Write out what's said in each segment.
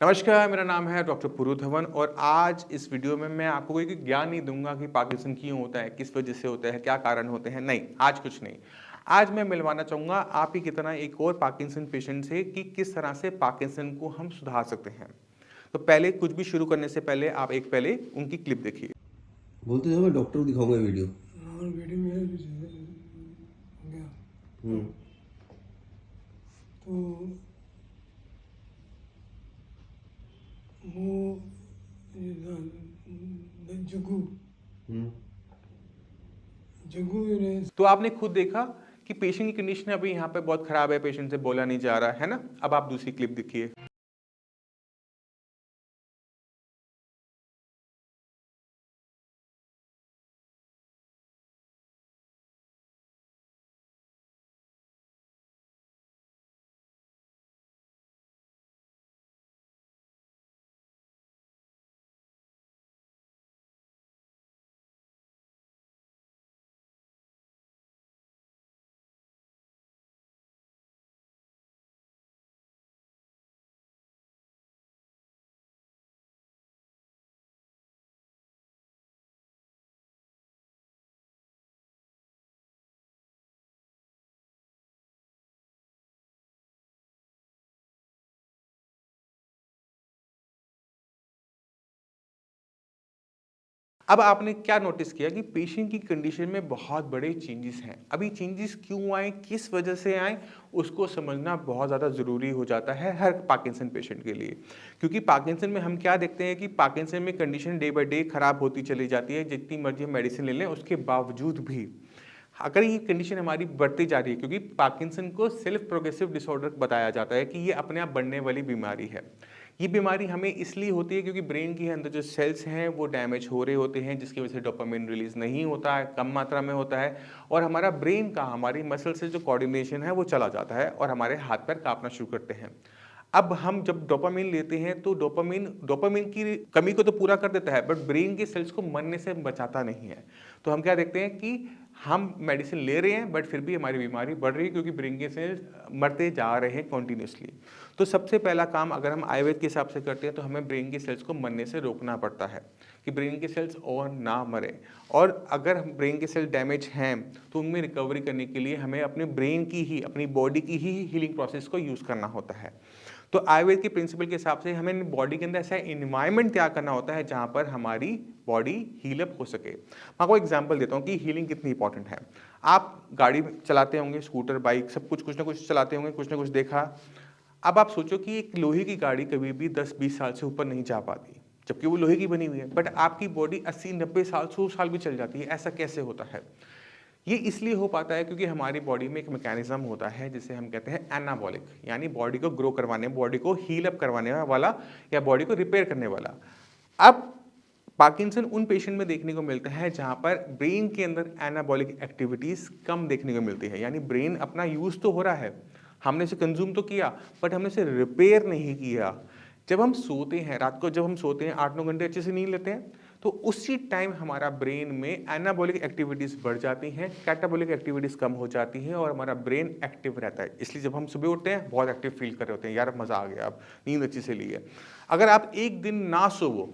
नमस्कार, मेरा नाम है डॉक्टर पुरु धवन और आज इस वीडियो में मैं आपको कोई ज्ञान नहीं दूंगा कि पार्किंसन क्यों होता है, किस वजह से होता है, क्या कारण होते हैं। नहीं, आज कुछ नहीं। आज मैं मिलवाना चाहूँगा आप ही की तरह एक और पार्किंसन पेशेंट से कि किस तरह से पार्किंसन को हम सुधार सकते हैं। तो पहले कुछ भी शुरू करने से पहले आप पहले उनकी क्लिप देखिए। बोलते थे मैं डॉक्टर को दिखाऊंगा वीडियो। और वीडियो में हो गया तो वो जग्गू जग्गू ने तो आपने खुद देखा कि पेशेंट की कंडीशन अभी यहाँ पे बहुत खराब है, पेशेंट से बोला नहीं जा रहा है ना। अब आप दूसरी क्लिप देखिए। अब आपने क्या नोटिस किया कि पेशेंट की कंडीशन में बहुत बड़े चेंजेस हैं। अभी चेंजेस क्यों आए, किस वजह से आए, उसको समझना बहुत ज़्यादा ज़रूरी हो जाता है हर पार्किंसन पेशेंट के लिए। क्योंकि पार्किंसन में हम क्या देखते हैं कि पार्किंसन में कंडीशन डे बाय डे खराब होती चली जाती है। जितनी मर्जी हम मेडिसिन ले लें उसके बावजूद भी अगर ये कंडीशन हमारी बढ़ती जा रही है, क्योंकि पार्किंसन को सेल्फ प्रोग्रेसिव डिसऑर्डर बताया जाता है कि ये अपने आप बढ़ने वाली बीमारी है। ये बीमारी हमें इसलिए होती है क्योंकि ब्रेन के अंदर जो सेल्स हैं वो डैमेज हो रहे होते हैं, जिसकी वजह से डोपामिन रिलीज नहीं होता है, कम मात्रा में होता है और हमारा ब्रेन का हमारी मसल से जो कोऑर्डिनेशन है वो चला जाता है और हमारे हाथ पैर कांपना शुरू करते हैं। अब हम जब डोपामिन लेते हैं तो डोपामिन की कमी को तो पूरा कर देता है, बट ब्रेन के सेल्स को मरने से बचाता नहीं है। तो हम क्या देखते हैं कि हम मेडिसिन ले रहे हैं बट फिर भी हमारी बीमारी बढ़ रही है क्योंकि ब्रेन के सेल्स मरते जा रहे हैं कॉन्टिन्यूसली। तो सबसे पहला काम अगर हम आयुर्वेद के हिसाब से करते हैं तो हमें ब्रेन के सेल्स को मरने से रोकना पड़ता है कि ब्रेन के सेल्स और ना मरे। और अगर ब्रेन के सेल डैमेज हैं तो उनमें रिकवरी करने के लिए हमें अपने ब्रेन की ही, अपनी बॉडी की ही हीलिंग प्रोसेस को यूज़ करना होता है। तो आयुर्वेद के प्रिंसिपल के हिसाब से हमें बॉडी के अंदर ऐसा इन्वायरमेंट तैयार करना होता है जहां पर हमारी बॉडी हीलअप हो सके। मैं आपको एग्जांपल देता हूं कि हीलिंग कितनी इंपॉर्टेंट है। आप गाड़ी चलाते होंगे, स्कूटर, बाइक, सब कुछ ना कुछ चलाते होंगे, कुछ ना कुछ देखा। अब आप सोचो कि एक लोहे की गाड़ी कभी भी 10-20 साल से ऊपर नहीं जा पाती, जबकि वो लोहे की बनी हुई है, बट आपकी बॉडी 80-90 साल, 100 साल भी चल जाती है। ऐसा कैसे होता है? ये इसलिए हो पाता है क्योंकि हमारी बॉडी में एक मैकेनिज्म होता है जिसे हम कहते हैं एनाबॉलिक, यानी बॉडी को ग्रो करवाने, बॉडी को हील अप करवाने वाला या बॉडी को रिपेयर करने वाला। अब पार्किंसन उन पेशेंट में देखने को मिलता है जहां पर ब्रेन के अंदर एनाबॉलिक एक्टिविटीज कम देखने को मिलती है, यानी ब्रेन अपना यूज तो हो रहा है, हमने इसे कंज्यूम तो किया बट हमने इसे रिपेयर नहीं किया। जब हम सोते हैं, रात को जब हम सोते हैं 8-9 घंटे अच्छे से नींद लेते हैं, तो उसी टाइम हमारा ब्रेन में एनाबॉलिक एक्टिविटीज बढ़ जाती हैं, कैटाबॉलिक एक्टिविटीज कम हो जाती हैं और हमारा ब्रेन एक्टिव रहता है। इसलिए जब हम सुबह उठते हैं बहुत एक्टिव फील कर रहे होते हैं, यार मजा आ गया, अब नींद अच्छी से ली है। अगर आप एक दिन ना सोवो,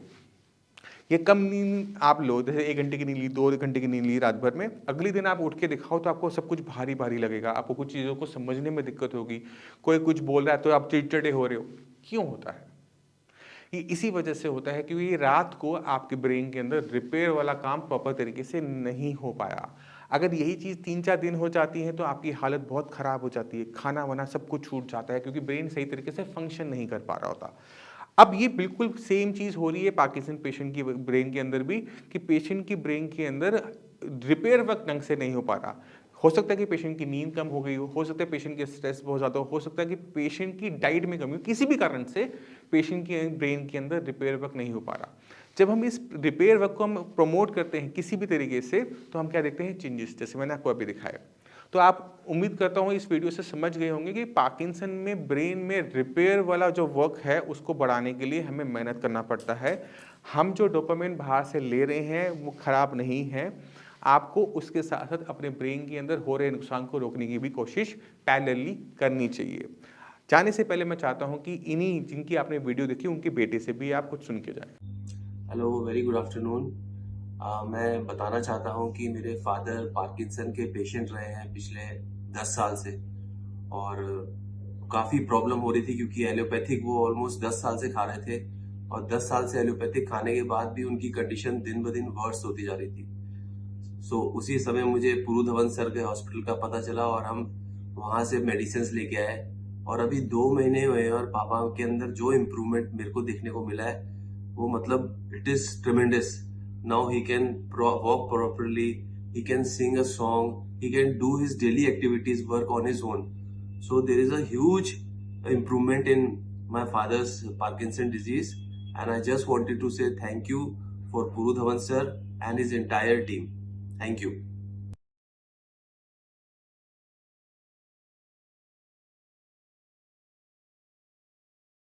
ये कम नींद आप लो, जैसे 1 घंटे की नींद ली, 2 घंटे की नींद ली रात भर में, अगले दिन आप उठ के दिखाओ तो आपको सब कुछ भारी भारी लगेगा, आपको कुछ चीज़ों को समझने में दिक्कत होगी, कोई कुछ बोल रहा है तो आप चिड़चिड़े हो रहे हो। क्यों होता है? ये इसी वजह से होता है क्योंकि रात को आपके ब्रेन के अंदर रिपेयर वाला काम प्रॉपर तरीके से नहीं हो पाया। अगर यही चीज़ 3-4 दिन हो जाती है तो आपकी हालत बहुत ख़राब हो जाती है, खाना वाना सब कुछ छूट जाता है क्योंकि ब्रेन सही तरीके से फंक्शन नहीं कर पा रहा होता। अब ये बिल्कुल सेम चीज़ हो रही है पार्किंसन पेशेंट की ब्रेन के अंदर भी, कि पेशेंट की ब्रेन के अंदर रिपेयर वर्क ढंग से नहीं हो पा रहा। हो सकता है कि पेशेंट की नींद कम हो गई हो सकता है पेशेंट के स्ट्रेस बहुत ज़्यादा हो सकता है कि पेशेंट की डाइट में कमी हो, किसी भी कारण से पेशेंट के ब्रेन के अंदर रिपेयर वर्क नहीं हो पा रहा। जब हम इस रिपेयर वर्क को हम प्रमोट करते हैं किसी भी तरीके से, तो हम क्या देखते हैं? चेंजेस, जैसे मैंने आपको अभी दिखाया। तो आप उम्मीद करता हूँ इस वीडियो से समझ गए होंगे कि पार्किंसन में ब्रेन में रिपेयर वाला जो वर्क है उसको बढ़ाने के लिए हमें मेहनत करना पड़ता है। हम जो डोपामिन बाहर से ले रहे हैं वो खराब नहीं है, आपको उसके साथ साथ अपने ब्रेन के अंदर हो रहे नुकसान को रोकने की भी कोशिश पैरेलली करनी चाहिए। जाने से पहले मैं चाहता हूँ कि इन्हीं जिनकी आपने वीडियो देखी उनके बेटे से भी आप कुछ सुन के जाएं। Hello, very good afternoon. मैं बताना चाहता हूँ कि मेरे फादर पार्किंसन के पेशेंट रहे हैं पिछले 10 साल से, और काफ़ी प्रॉब्लम हो रही थी क्योंकि एलोपैथिक वो ऑलमोस्ट 10 साल से खा रहे थे, और 10 साल से एलोपैथिक खाने के बाद भी उनकी कंडीशन दिन ब दिन वर्स होती जा रही थी। सो उसी समय मुझे पुरु धवन सर के हॉस्पिटल का पता चला और हम वहाँ से मेडिसिन लेके आए, और अभी 2 महीने हुए हैं और पापा के अंदर जो इम्प्रूवमेंट मेरे को देखने को मिला है वो मतलब it is ट्रेमेंडस। Now he can walk properly, he can sing a song, he can do his daily activities, work on his own. So there is a huge improvement in my father's Parkinson disease, and I just wanted to say thank you for Puru Dhawan sir and his entire team. Thank you.